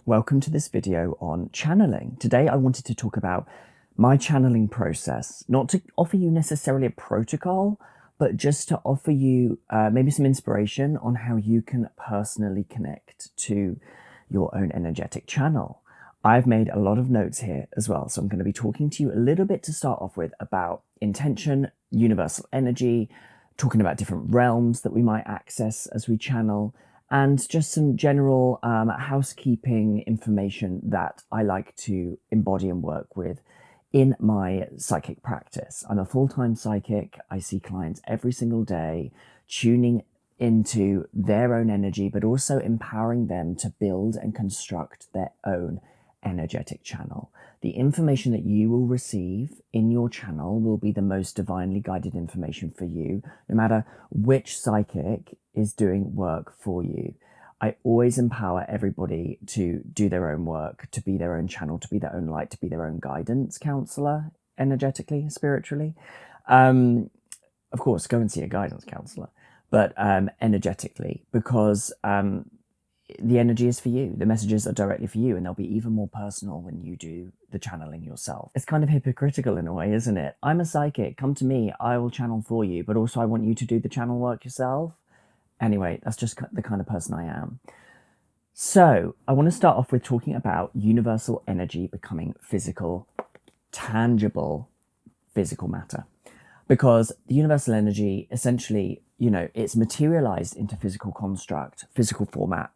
welcome to this video on channeling. Today I wanted to talk about my channeling process, not to offer you necessarily a protocol, but just to offer you maybe some inspiration on how you can personally connect to your own energetic channel. I've made a lot of notes here as well, so I'm going to be talking to you a little bit to start off with about intention, universal energy, talking about different realms that we might access as we channel, and just some general housekeeping information that I like to embody and work with in my psychic practice. I'm a full-time psychic. I see clients every single day, tuning into their own energy, but also empowering them to build and construct their own energetic channel. The information that you will receive in your channel will be the most divinely guided information for you, no matter which psychic is doing work for you. I always empower everybody to do their own work, to be their own channel, to be their own light, to be their own guidance counselor, energetically, spiritually. Of course, go and see a guidance counselor, but energetically, because the energy is for you. The messages are directly for you, and they'll be even more personal when you do the channeling yourself. It's kind of hypocritical in a way, isn't it? I'm a psychic. Come to me. I will channel for you, but also I want you to do the channel work yourself. Anyway, that's just the kind of person I am. So I want to start off with talking about universal energy becoming physical, tangible physical matter. Because the universal energy, essentially, it's materialized into physical construct, physical format,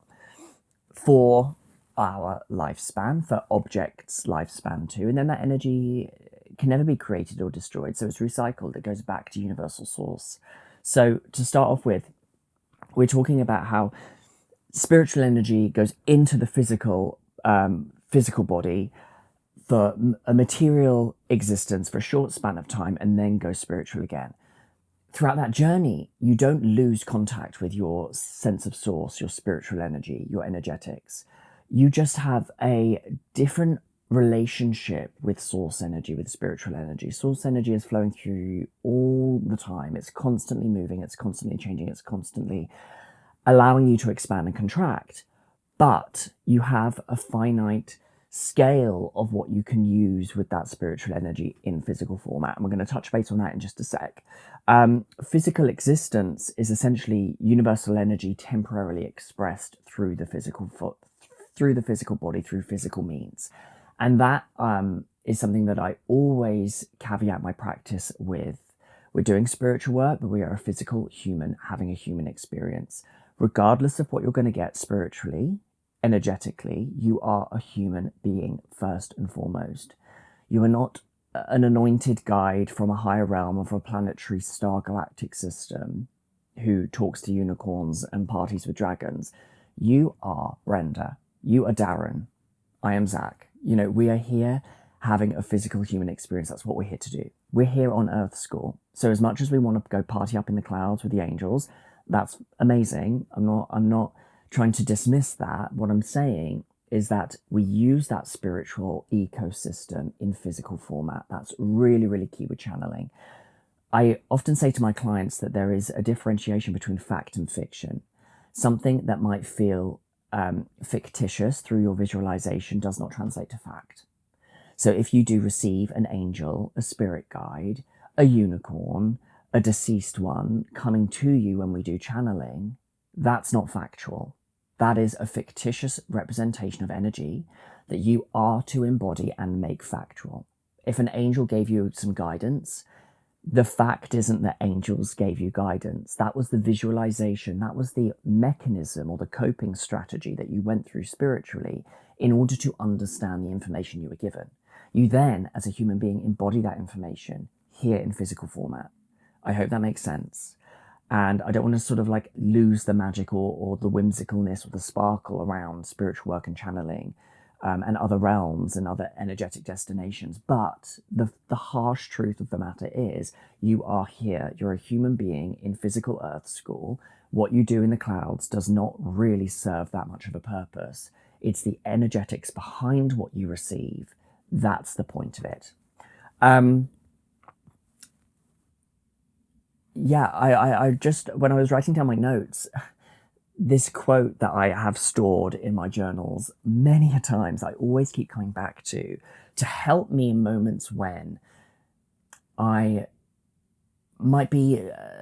for our lifespan, for objects' lifespan too. And then that energy can never be created or destroyed. So it's recycled. It goes back to universal source. So to start off with, we're talking about how spiritual energy goes into the physical body for a material existence for a short span of time and then goes spiritual again. Throughout that journey, you don't lose contact with your sense of source, your spiritual energy, your energetics. You just have a different relationship with source energy, with spiritual energy. Source energy is flowing through you all the time. It's constantly moving, it's constantly changing, it's constantly allowing you to expand and contract. But you have a finite scale of what you can use with that spiritual energy in physical format. And we're going to touch base on that in just a sec. Physical existence is essentially universal energy temporarily expressed through the physical body, through physical means. And that is something that I always caveat my practice with. We're doing spiritual work, but we are a physical human having a human experience. Regardless of what you're going to get spiritually, energetically, you are a human being first and foremost. You are not an anointed guide from a higher realm of a planetary star galactic system who talks to unicorns and parties with dragons. You are Brenda. You are Darren. I am Zach. We are here having a physical human experience. That's what we're here to do. We're here on Earth School. So as much as we want to go party up in the clouds with the angels, that's amazing. I'm not trying to dismiss that. What I'm saying is that we use that spiritual ecosystem in physical format. That's really, really key with channeling. I often say to my clients that there is a differentiation between fact and fiction. Something that might feel fictitious through your visualization does not translate to fact. So if you do receive an angel, a spirit guide, a unicorn, a deceased one coming to you when we do channeling, that's not factual. That is a fictitious representation of energy that you are to embody and make factual. If an angel gave you some guidance, the fact isn't that angels gave you guidance. That was the visualization. That was the mechanism or the coping strategy that you went through spiritually in order to understand the information you were given. You then, as a human being, embody that information here in physical format. I hope that makes sense. And I don't want to sort of like lose the magic or the whimsicalness or the sparkle around spiritual work and channeling and other realms and other energetic destinations. But the harsh truth of the matter is you are here. You're a human being in physical Earth School. What you do in the clouds does not really serve that much of a purpose. It's the energetics behind what you receive. That's the point of it. I just, when I was writing down my notes, this quote that I have stored in my journals many a times, I always keep coming back to help me in moments when I might be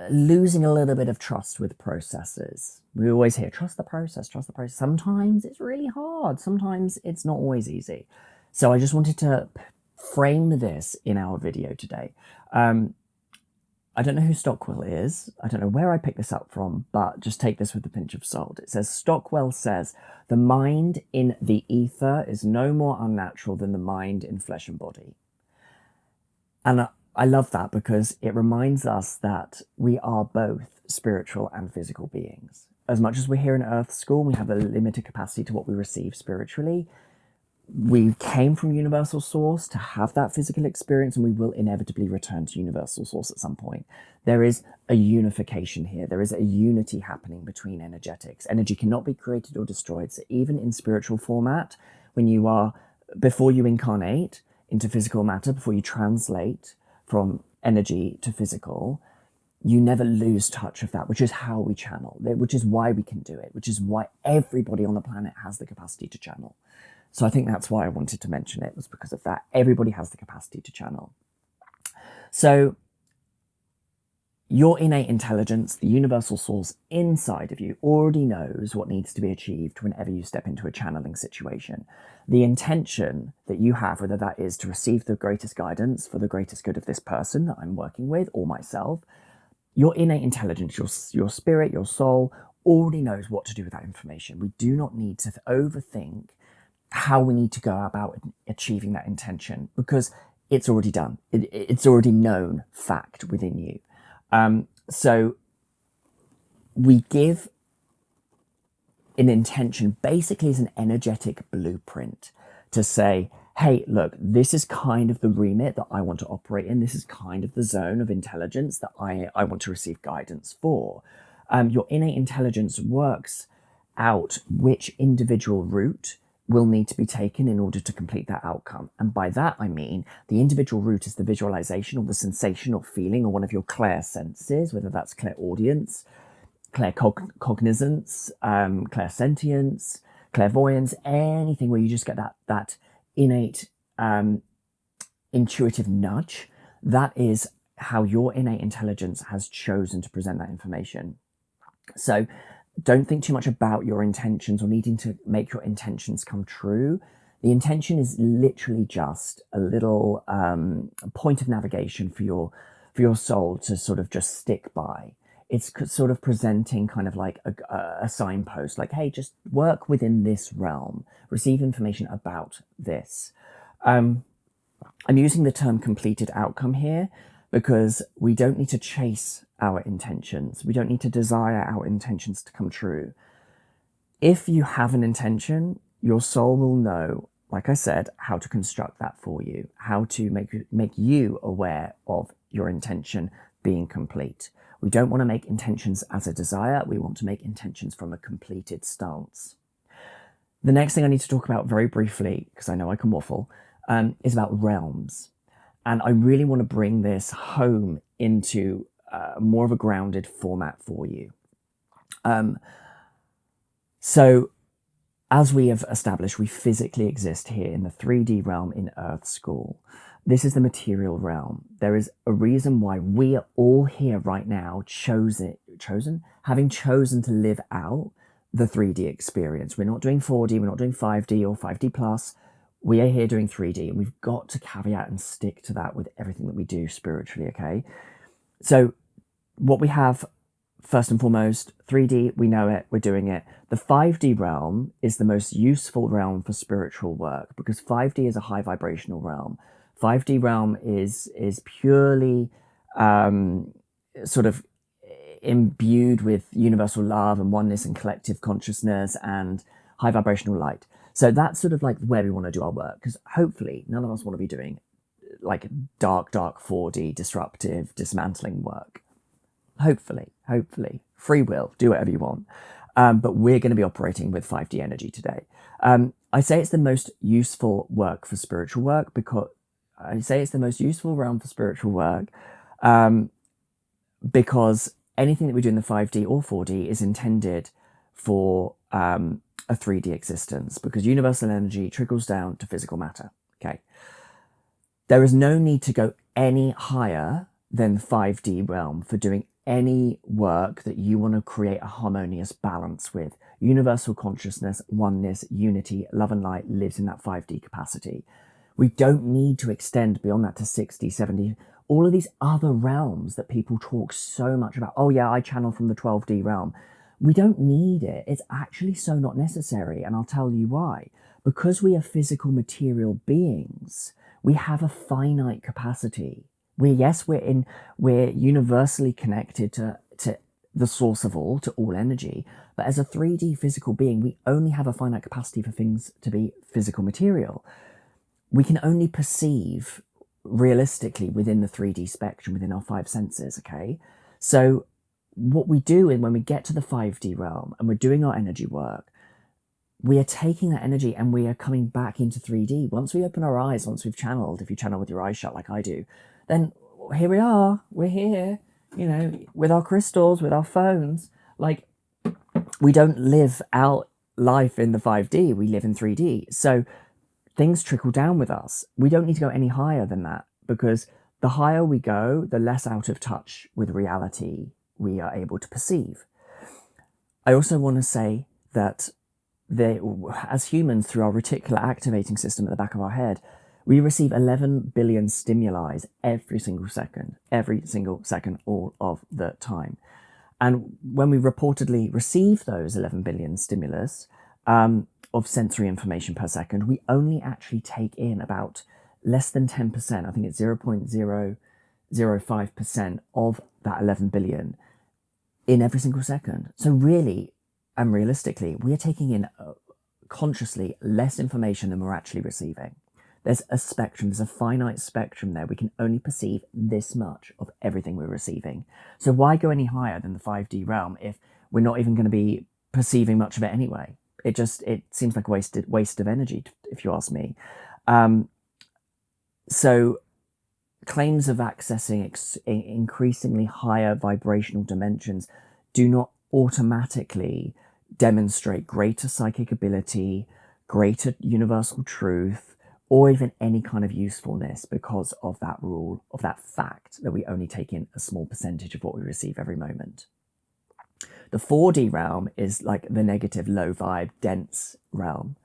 losing a little bit of trust with processes. We always hear, trust the process, trust the process. Sometimes it's really hard. Sometimes it's not always easy. So I just wanted to frame this in our video today. I don't know who Stockwell is. I don't know where I picked this up from, but just take this with a pinch of salt. It says, Stockwell says, the mind in the ether is no more unnatural than the mind in flesh and body. And I love that because it reminds us that we are both spiritual and physical beings. As much as we're here in Earth School, we have a limited capacity to what we receive spiritually. We came from universal source to have that physical experience, and we will inevitably return to universal source at some point. There is a unification here. There is a unity happening between energetics. Energy cannot be created or destroyed. So even in spiritual format, before you incarnate into physical matter, before you translate from energy to physical, you never lose touch of that, which is how we channel, which is why we can do it, which is why everybody on the planet has the capacity to channel. So I think that's why I wanted to mention it, was because of that. Everybody has the capacity to channel. So your innate intelligence, the universal source inside of you, already knows what needs to be achieved whenever you step into a channeling situation. The intention that you have, whether that is to receive the greatest guidance for the greatest good of this person that I'm working with or myself, your innate intelligence, your spirit, your soul already knows what to do with that information. We do not need to overthink how we need to go about achieving that intention, because it's already done. It's already known fact within you. So we give an intention basically as an energetic blueprint to say, hey, look, this is kind of the remit that I want to operate in. This is kind of the zone of intelligence that I want to receive guidance for. Your innate intelligence works out which individual route will need to be taken in order to complete that outcome. And by that, I mean the individual route is the visualization or the sensation or feeling or one of your clair senses, whether that's clairaudience, claircognizance, clairsentience, clairvoyance, anything where you just get that innate intuitive nudge. That is how your innate intelligence has chosen to present that information. So don't think too much about your intentions or needing to make your intentions come true. The intention is literally just a little point of navigation for your soul to sort of just stick by. It's sort of presenting kind of like a signpost, like, hey, just work within this realm, receive information about this. I'm using the term completed outcome here because we don't need to chase our intentions. We don't need to desire our intentions to come true. If you have an intention, your soul will know, like I said, how to construct that for you, how to make you aware of your intention being complete. We don't want to make intentions as a desire. We want to make intentions from a completed stance. The next thing I need to talk about very briefly, because I know I can waffle, is about realms. And I really want to bring this home into more of a grounded format for you. So as we have established, we physically exist here in the 3D realm in Earth School. This is the material realm. There is a reason why we are all here right now, having chosen to live out the 3D experience. We're not doing 4D, we're not doing 5D or 5D plus. We are here doing 3D, and we've got to caveat and stick to that with everything that we do spiritually, okay? So what we have, first and foremost, 3D, we know it, we're doing it. The 5D realm is the most useful realm for spiritual work because 5D is a high vibrational realm. 5D realm is purely sort of imbued with universal love and oneness and collective consciousness and high vibrational light. So that's sort of like where we want to do our work, because hopefully none of us want to be doing like dark 4D disruptive dismantling work. Hopefully, free will, do whatever you want. But we're going to be operating with 5D energy today. I say it's the most useful work for spiritual work because because anything that we do in the 5D or 4D is intended for a 3D existence, because universal energy trickles down to physical matter. Okay. There is no need to go any higher than 5D realm for doing any work that you want to create a harmonious balance with. Universal consciousness, oneness, unity, love and light lives in that 5D capacity. We don't need to extend beyond that to 60, 70, all of these other realms that people talk so much about. Oh yeah, I channel from the 12D realm. We don't need it. It's actually so not necessary. And I'll tell you why. Because we are physical material beings, we have a finite capacity. We're universally connected to the source of all, to all energy. But as a 3D physical being, we only have a finite capacity for things to be physical material. We can only perceive realistically within the 3D spectrum, within our 5 senses, okay? So what we do when we get to the 5D realm and we're doing our energy work, we are taking that energy and we are coming back into 3D. Once we open our eyes, once we've channeled, if you channel with your eyes shut like I do, then here we are, we're here, you know, with our crystals, with our phones. Like, we don't live out life in the 5D, we live in 3D. So things trickle down with us. We don't need to go any higher than that, because the higher we go, the less out of touch with reality we are able to perceive. I also want to say that as humans, through our reticular activating system at the back of our head, we receive 11 billion stimuli every single second, all of the time. And when we reportedly receive those 11 billion stimulus of sensory information per second, we only actually take in about less than 10%. I think it's 0.005% of that 11 billion in every single second. So really and realistically, we are taking in consciously less information than we're actually receiving. There's a spectrum, there's a finite spectrum there. We can only perceive this much of everything we're receiving. So why go any higher than the 5D realm if we're not even going to be perceiving much of it anyway? It seems like a waste of energy, if you ask me. So claims of accessing increasingly higher vibrational dimensions do not automatically demonstrate greater psychic ability, greater universal truth, or even any kind of usefulness, because of that rule, of that fact that we only take in a small percentage of what we receive every moment. The 4D realm is like the negative, low vibe, dense realm.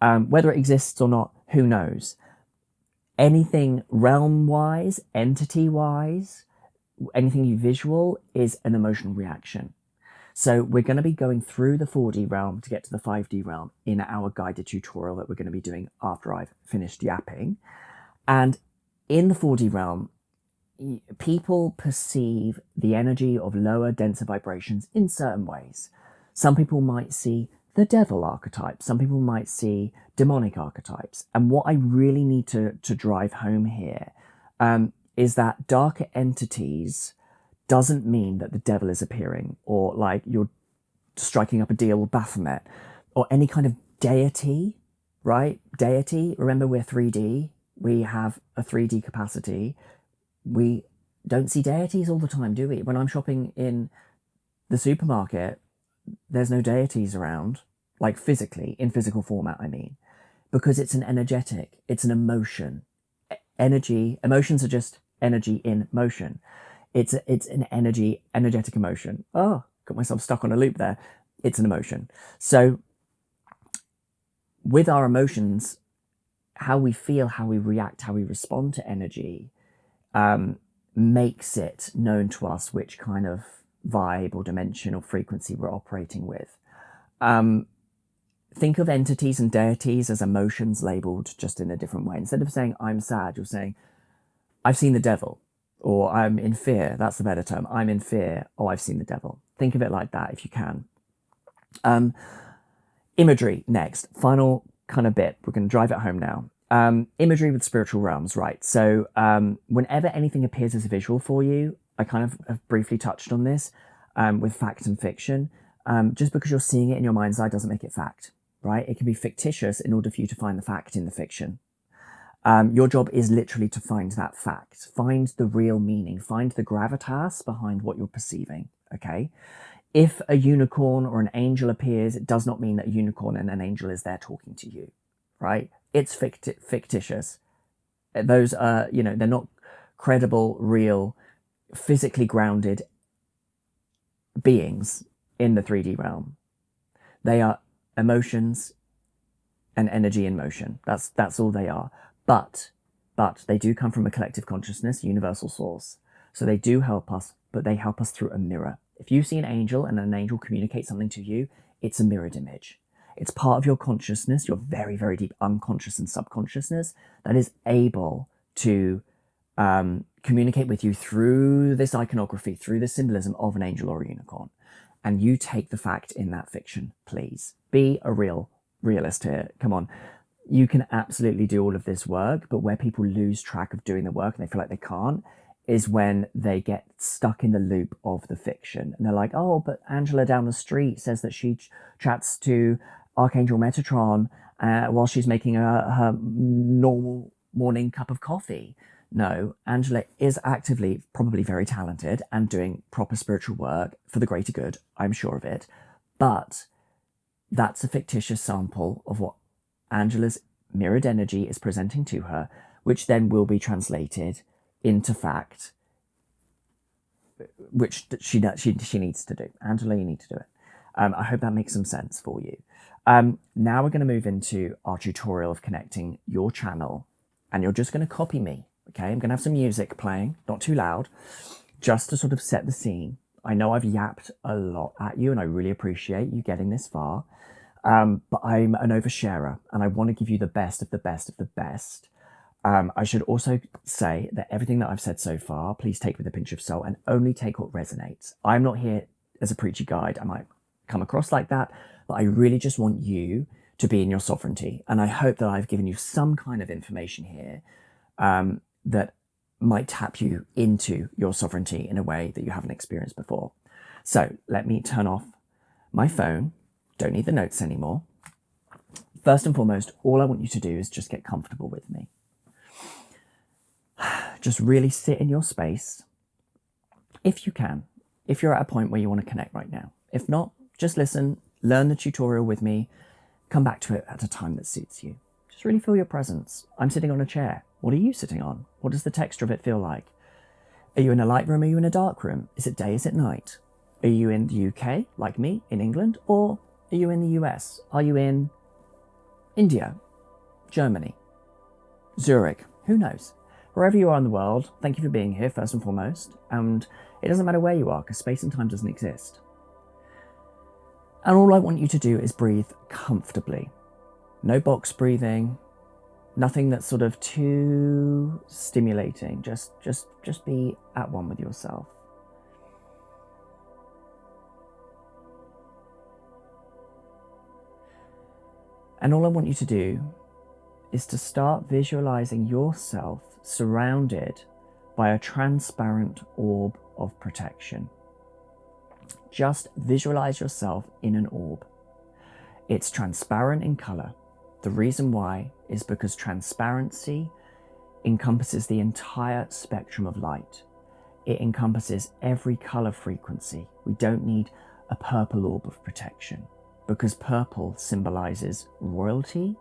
Whether it exists or not, who knows? Anything realm-wise, entity-wise, anything you visual is an emotional reaction. So we're going to be going through the 4D realm to get to the 5D realm in our guided tutorial that we're going to be doing after I've finished yapping. And in the 4D realm, people perceive the energy of lower, denser vibrations in certain ways. Some people might see the devil archetype. Some people might see demonic archetypes. And what I really need to drive home here is that darker entities doesn't mean that the devil is appearing, or like you're striking up a deal with Baphomet, or any kind of deity, right? Deity, remember we're 3D, we have a 3D capacity. We don't see deities all the time, do we? When I'm shopping in the supermarket, there's no deities around, like physically, in physical format, I mean, because it's an energetic, it's an emotion. Emotions are just energy in motion. It's an energetic emotion. Oh, got myself stuck on a loop there. It's an emotion. So with our emotions, how we feel, how we react, how we respond to energy makes it known to us which kind of vibe or dimension or frequency we're operating with. Think of entities and deities as emotions labeled just in a different way. Instead of saying, I'm sad, you're saying, I've seen the devil. Or I'm in fear, that's the better term. I'm in fear, oh, I've seen the devil. Think of it like that if you can. Imagery next, final kind of bit. We're going to drive it home now. Imagery with spiritual realms, right? So whenever anything appears as a visual for you, I kind of have briefly touched on this with fact and fiction. Just because you're seeing it in your mind's eye doesn't make it fact, right? It can be fictitious in order for you to find the fact in the fiction. Your job is literally to find that fact, find the real meaning, find the gravitas behind what you're perceiving, okay? If a unicorn or an angel appears, it does not mean that a unicorn and an angel is there talking to you, right? It's fictitious. Those are, they're not credible, real, physically grounded beings in the 3D realm. They are emotions and energy in motion. That's all they are. But they do come from a collective consciousness, universal source. So they do help us, but they help us through a mirror. If you see an angel and an angel communicates something to you, it's a mirrored image. It's part of your consciousness, your very, very deep unconscious and subconsciousness that is able to communicate with you through this iconography, through the symbolism of an angel or a unicorn. And you take the fact in that fiction, please. Be a realist here. Come on. You can absolutely do all of this work, but where people lose track of doing the work and they feel like they can't is when they get stuck in the loop of the fiction. And they're like, oh, but Angela down the street says that she chats to Archangel Metatron while she's making her normal morning cup of coffee. No, Angela is actively, probably very talented and doing proper spiritual work for the greater good. I'm sure of it. But that's a fictitious sample of what Angela's mirrored energy is presenting to her, which then will be translated into fact, which she needs to do. Angela, you need to do it. I hope that makes some sense for you. Now we're going to move into our tutorial of connecting your channel, and you're just going to copy me. Okay, I'm going to have some music playing, not too loud, just to sort of set the scene. I know I've yapped a lot at you, and I really appreciate you getting this far. But I'm an oversharer, and I want to give you the best of the best of the best. I should also say that everything that I've said so far, please take with a pinch of salt and only take what resonates. I'm not here as a preachy guide. I might come across like that, but I really just want you to be in your sovereignty. And I hope that I've given you some kind of information here that might tap you into your sovereignty in a way that you haven't experienced before. So let me turn off my phone. Don't need the notes anymore. First and foremost, all I want you to do is just get comfortable with me. Just really sit in your space, if you can, if you're at a point where you want to connect right now. If not, just listen, learn the tutorial with me, come back to it at a time that suits you. Just really feel your presence. I'm sitting on a chair. What are you sitting on? What does the texture of it feel like? Are you in a light room? Are you in a dark room? Is it day? Is it night? Are you in the UK, like me, in England? Or are you in the US? Are you in India, Germany, Zurich? Who knows? Wherever you are in the world, thank you for being here, first and foremost. And it doesn't matter where you are, because space and time doesn't exist. And all I want you to do is breathe comfortably. No box breathing, nothing that's sort of too stimulating. Just be at one with yourself. And all I want you to do is to start visualizing yourself surrounded by a transparent orb of protection. Just visualize yourself in an orb. It's transparent in color. The reason why is because transparency encompasses the entire spectrum of light. It encompasses every color frequency. We don't need a purple orb of protection, because purple symbolizes royalty,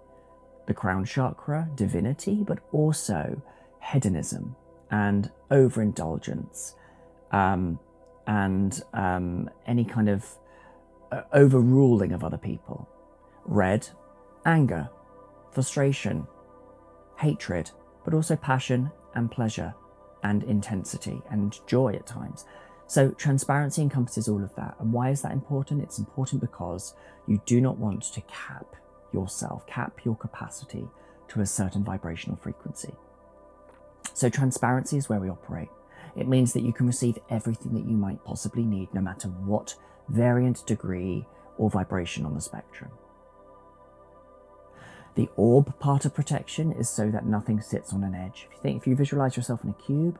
the crown chakra, divinity, but also hedonism and overindulgence, and any kind of overruling of other people. Red, anger, frustration, hatred, but also passion and pleasure and intensity and joy at times. So transparency encompasses all of that. And why is that important? It's important because you do not want to cap yourself, cap your capacity to a certain vibrational frequency. So transparency is where we operate. It means that you can receive everything that you might possibly need, no matter what variant, degree, or vibration on the spectrum. The orb part of protection is so that nothing sits on an edge. If you visualize yourself in a cube,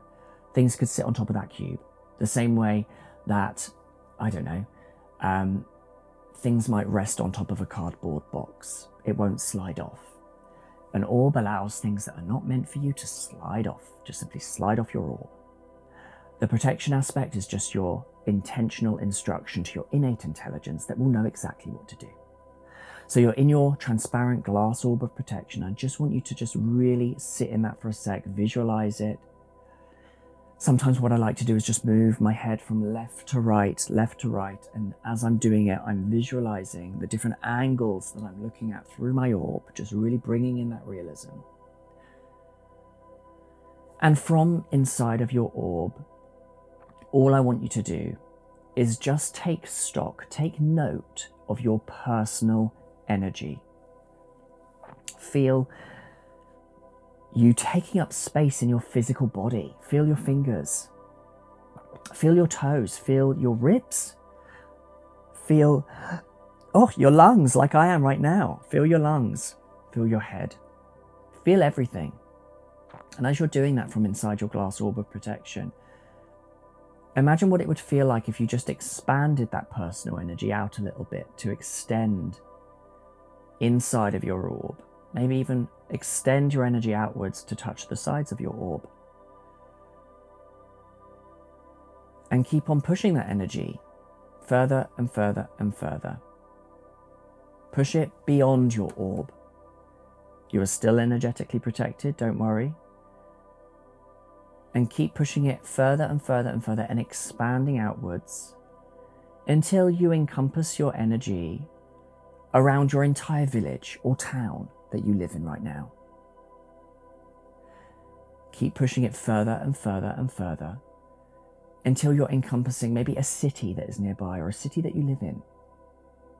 things could sit on top of that cube. The same way that, I don't know, things might rest on top of a cardboard box. It won't slide off. An orb allows things that are not meant for you to slide off. Just simply slide off your orb. The protection aspect is just your intentional instruction to your innate intelligence that will know exactly what to do. So you're in your transparent glass orb of protection. I just want you to just really sit in that for a sec, visualize it. Sometimes what I like to do is just move my head from left to right. And as I'm doing it, I'm visualizing the different angles that I'm looking at through my orb, just really bringing in that realism. And from inside of your orb, all I want you to do is just take stock, take note of your personal energy. Feel you taking up space in your physical body. Feel your fingers. Feel your toes. Feel your ribs. Feel, your lungs like I am right now. Feel your lungs. Feel your head. Feel everything. And as you're doing that from inside your glass orb of protection, imagine what it would feel like if you just expanded that personal energy out a little bit to extend inside of your orb. Maybe even extend your energy outwards to touch the sides of your orb. And keep on pushing that energy further and further and further. Push it beyond your orb. You are still energetically protected, don't worry. And keep pushing it further and further and further and expanding outwards until you encompass your energy around your entire village or town that you live in right now. Keep pushing it further and further and further until you're encompassing maybe a city that is nearby or a city that you live in.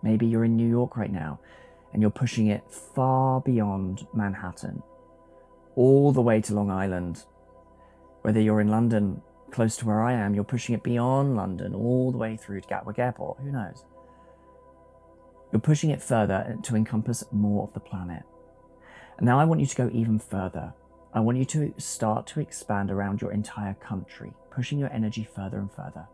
Maybe you're in New York right now and you're pushing it far beyond Manhattan, all the way to Long Island. Whether you're in London, close to where I am, you're pushing it beyond London, all the way through to Gatwick Airport, who knows? You're pushing it further to encompass more of the planet. And now I want you to go even further. I want you to start to expand around your entire country, pushing your energy further and further.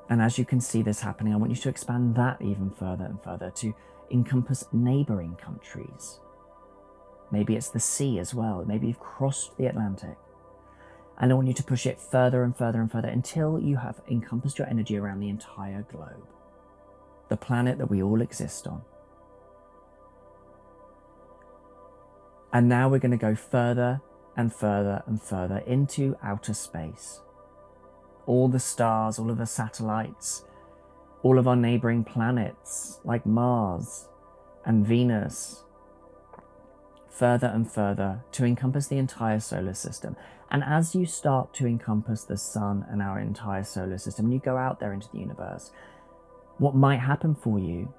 And as you can see this happening, I want you to expand that even further and further to encompass neighboring countries. Maybe it's the sea as well. Maybe you've crossed the Atlantic. And I want you to push it further and further and further until you have encompassed your energy around the entire globe, the planet that we all exist on. And now we're going to go further and further and further into outer space. All the stars, all of the satellites, all of our neighboring planets like Mars and Venus, further and further to encompass the entire solar system. And as you start to encompass the sun and our entire solar system, and you go out there into the universe, what might happen for you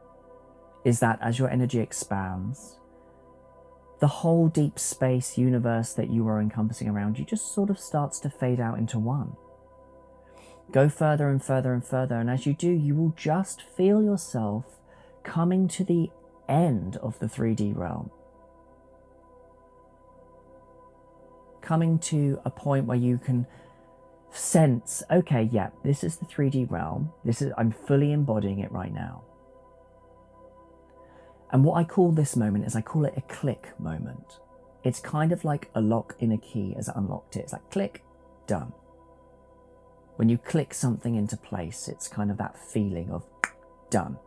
is that as your energy expands, the whole deep space universe that you are encompassing around you just sort of starts to fade out into one. Go further and further and further, and as you do, you will just feel yourself coming to the end of the 3D realm. Coming to a point where you can sense, okay, yeah, this is the 3D realm. I'm fully embodying it right now. And what I call this moment is I call it a click moment. It's kind of like a lock in a key as it unlocked it. It's like click, done. When you click something into place, it's kind of that feeling of done.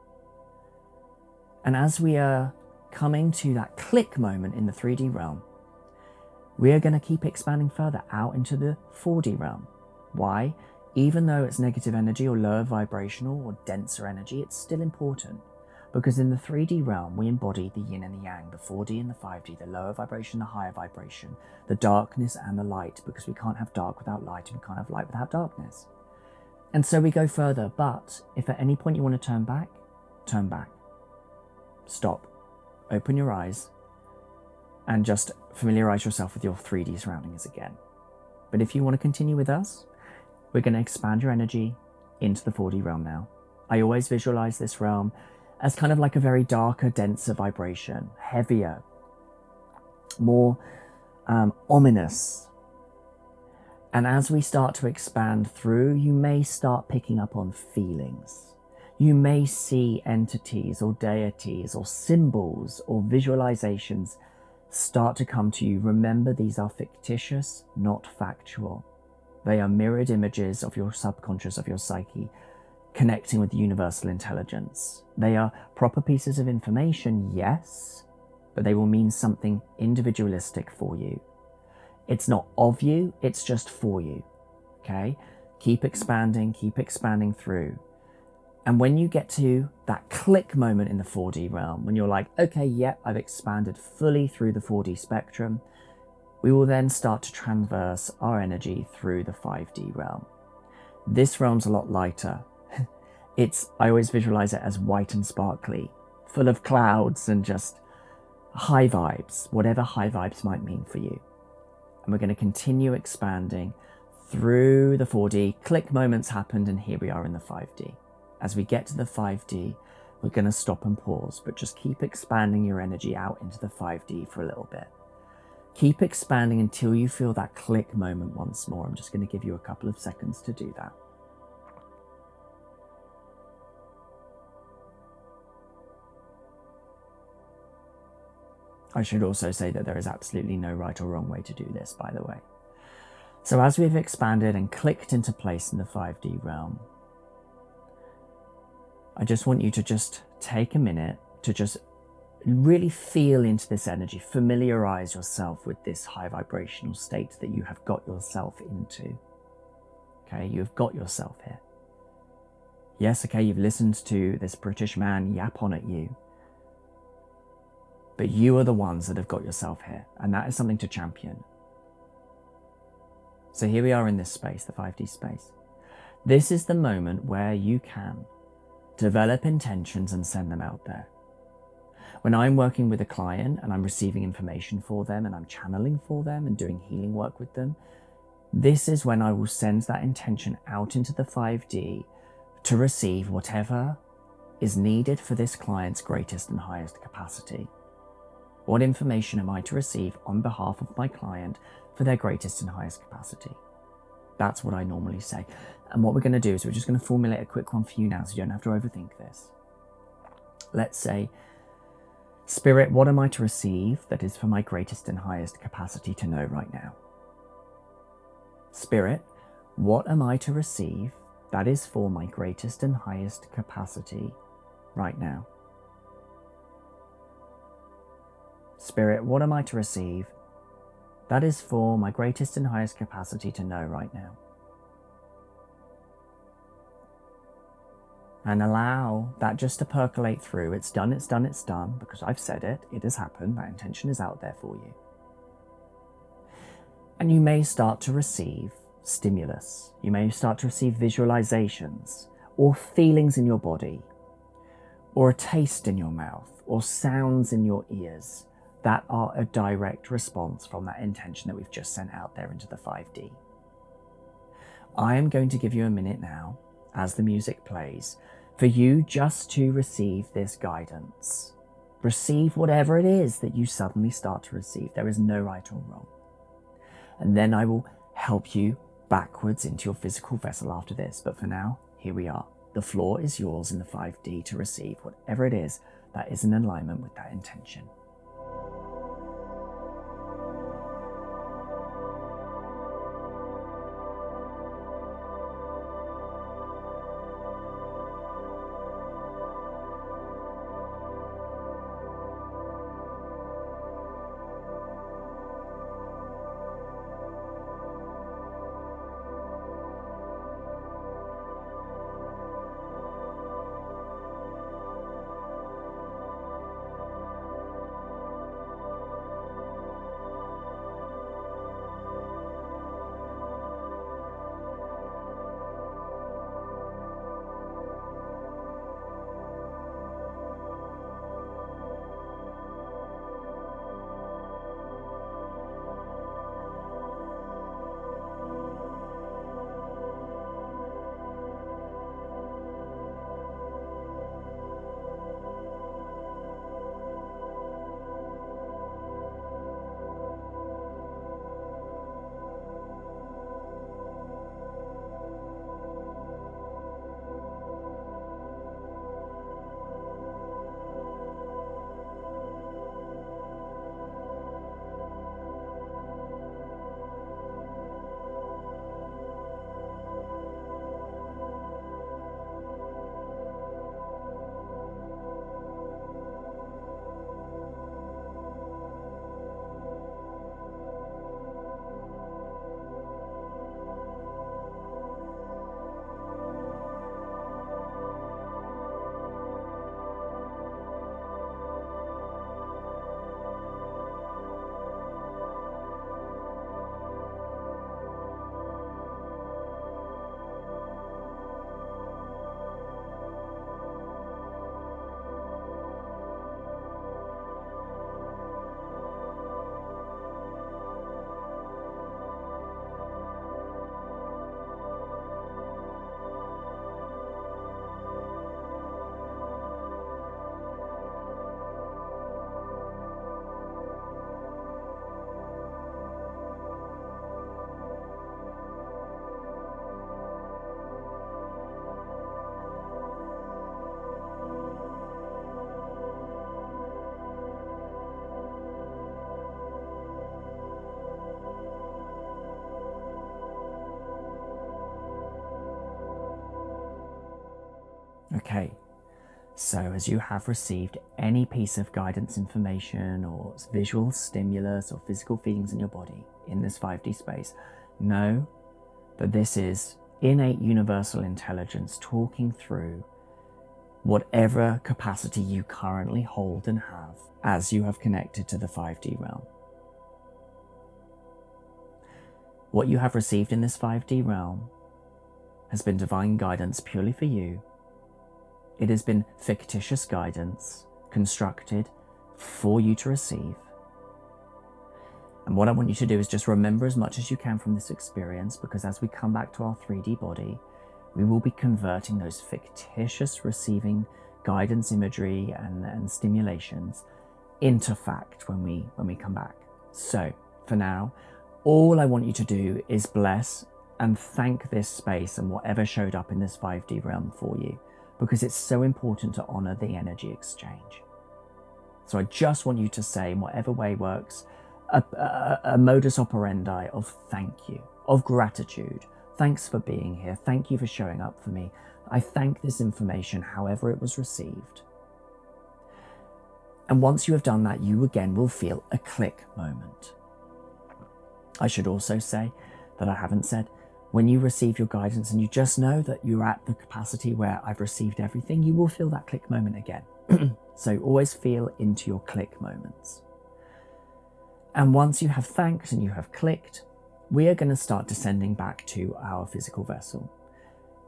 And as we are coming to that click moment in the 3D realm, we are going to keep expanding further out into the 4D realm. Why? Even though it's negative energy or lower vibrational or denser energy, it's still important. Because in the 3D realm, we embody the yin and the yang, the 4D and the 5D, the lower vibration, the higher vibration, the darkness and the light, because we can't have dark without light and we can't have light without darkness. And so we go further, but if at any point you want to turn back, turn back. Stop. Open your eyes and just familiarize yourself with your 3D surroundings again. But if you want to continue with us, we're going to expand your energy into the 4D realm now. I always visualize this realm as kind of like a very darker, denser vibration, heavier, more ominous. And as we start to expand through, you may start picking up on feelings. You may see entities or deities or symbols or visualizations start to come to you, remember these are fictitious, not factual. They are mirrored images of your subconscious, of your psyche, connecting with universal intelligence. They are proper pieces of information, yes, but they will mean something individualistic for you. It's not of you, it's just for you, okay? Keep expanding through. And when you get to that click moment in the 4D realm, when you're like, okay, yep, I've expanded fully through the 4D spectrum, we will then start to transverse our energy through the 5D realm. This realm's a lot lighter. I always visualize it as white and sparkly, full of clouds and just high vibes, whatever high vibes might mean for you. And we're going to continue expanding through the 4D. Click moments happened, and here we are in the 5D. As we get to the 5D, we're going to stop and pause, but just keep expanding your energy out into the 5D for a little bit. Keep expanding until you feel that click moment once more. I'm just going to give you a couple of seconds to do that. I should also say that there is absolutely no right or wrong way to do this, by the way. So as we've expanded and clicked into place in the 5D realm, I just want you to just take a minute to just really feel into this energy, familiarize yourself with this high vibrational state that you have got yourself into. Okay, you've got yourself here. Yes, okay, you've listened to this British man yap on at you, but you are the ones that have got yourself here, and that is something to champion. So here we are in this space, the 5D space. This is the moment where you can develop intentions and send them out there. When I'm working with a client and I'm receiving information for them and I'm channeling for them and doing healing work with them, this is when I will send that intention out into the 5D to receive whatever is needed for this client's greatest and highest capacity. What information am I to receive on behalf of my client for their greatest and highest capacity? That's what I normally say. And what we're going to do is we're just going to formulate a quick one for you now so you don't have to overthink this. Let's say, Spirit, what am I to receive that is for my greatest and highest capacity to know right now? Spirit, what am I to receive that is for my greatest and highest capacity right now? Spirit, what am I to receive that is for my greatest and highest capacity to know right now? And allow that just to percolate through. It's done, it's done, it's done, because I've said it, it has happened, that intention is out there for you. And you may start to receive stimulus. You may start to receive visualizations or feelings in your body, or a taste in your mouth, or sounds in your ears that are a direct response from that intention that we've just sent out there into the 5D. I am going to give you a minute now, as the music plays, for you just to receive this guidance. Receive whatever it is that you suddenly start to receive. There is no right or wrong. And then I will help you backwards into your physical vessel after this. But for now, here we are. The floor is yours in the 5D to receive whatever it is that is in alignment with that intention. Okay, so as you have received any piece of guidance information or visual stimulus or physical feelings in your body in this 5D space, know that this is innate universal intelligence talking through whatever capacity you currently hold and have as you have connected to the 5D realm. What you have received in this 5D realm has been divine guidance purely for you. It has been fictitious guidance constructed for you to receive. And what I want you to do is just remember as much as you can from this experience, because as we come back to our 3D body, we will be converting those fictitious receiving guidance imagery and stimulations into fact when we come back. So for now, all I want you to do is bless and thank this space and whatever showed up in this 5D realm for you, because it's so important to honor the energy exchange. So I just want you to say, in whatever way works, a modus operandi of thank you, of gratitude. Thanks for being here. Thank you for showing up for me. I thank this information however it was received. And once you have done that, you again will feel a click moment. I should also say that I haven't said, when you receive your guidance and you just know that you're at the capacity where I've received everything, you will feel that click moment again. So always feel into your click moments. And once you have thanked and you have clicked, we are going to start descending back to our physical vessel.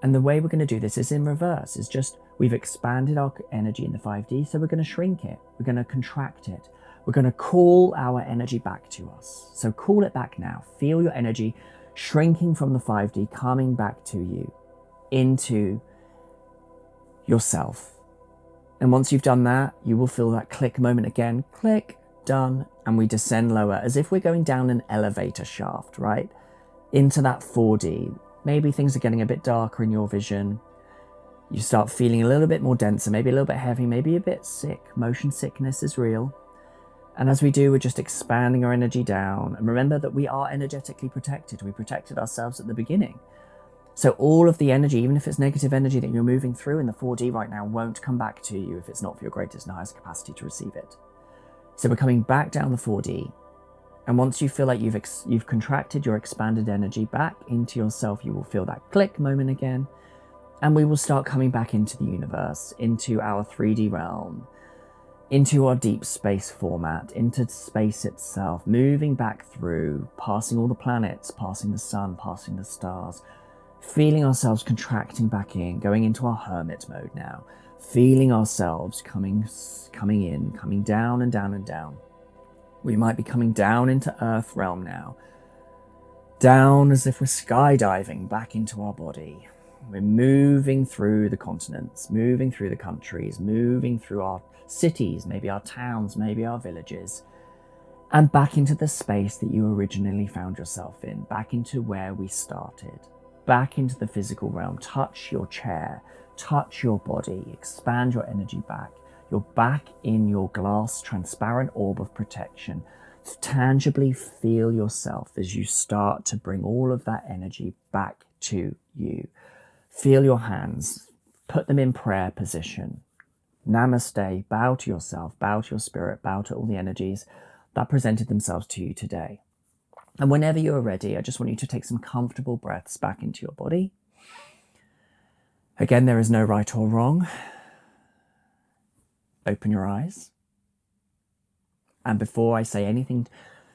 And the way we're going to do this is in reverse. It's just we've expanded our energy in the 5D, so we're going to shrink it. We're going to contract it. We're going to call our energy back to us. So call it back now. Feel your energy shrinking from the 5D, coming back to you, into yourself. And once you've done that, you will feel that click moment again. Click, done, and we descend lower as if we're going down an elevator shaft, right? Into that 4D. Maybe things are getting a bit darker in your vision. You start feeling a little bit more denser, maybe a little bit heavy, maybe a bit sick. Motion sickness is real. And as we do, we're just expanding our energy down. And remember that we are energetically protected. We protected ourselves at the beginning. So all of the energy, even if it's negative energy that you're moving through in the 4D right now, won't come back to you if it's not for your greatest and highest capacity to receive it. So we're coming back down the 4D. And once you feel like you've contracted your expanded energy back into yourself, you will feel that click moment again. And we will start coming back into the universe, into our 3D realm, into our deep space format, into space itself, moving back through, passing all the planets, passing the sun, passing the stars, feeling ourselves contracting back in, going into our hermit mode now, feeling ourselves coming in, coming down and down and down. We might be coming down into Earth realm now, down as if we're skydiving back into our body. We're moving through the continents, moving through the countries, moving through our cities, maybe our towns, maybe our villages, and back into the space that you originally found yourself in, back into where we started, back into the physical realm. Touch your chair, touch your body, expand your energy back. You're back in your glass transparent orb of protection. Tangibly feel yourself as you start to bring all of that energy back to you. Feel your hands, put them in prayer position. Namaste, bow to yourself, bow to your spirit, bow to all the energies that presented themselves to you today. And whenever you're ready, I just want you to take some comfortable breaths back into your body. Again, there is no right or wrong. Open your eyes. And before I say anything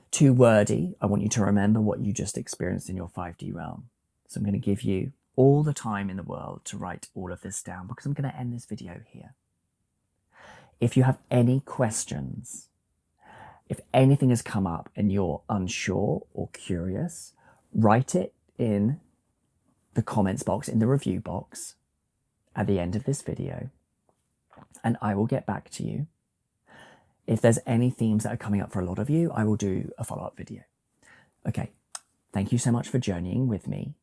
too wordy, I want you to remember what you just experienced in your 5D realm. So I'm going to give you all the time in the world to write all of this down, because I'm going to end this video here. If you have any questions, if anything has come up and you're unsure or curious, write it in the comments box, in the review box at the end of this video, and I will get back to you. If there's any themes that are coming up for a lot of you, I will do a follow-up video. Okay, thank you so much for journeying with me.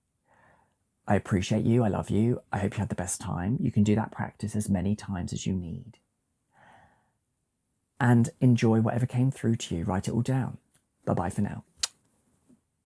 I appreciate you, I love you, I hope you had the best time. You can do that practice as many times as you need. And enjoy whatever came through to you. Write it all down. Bye-bye for now.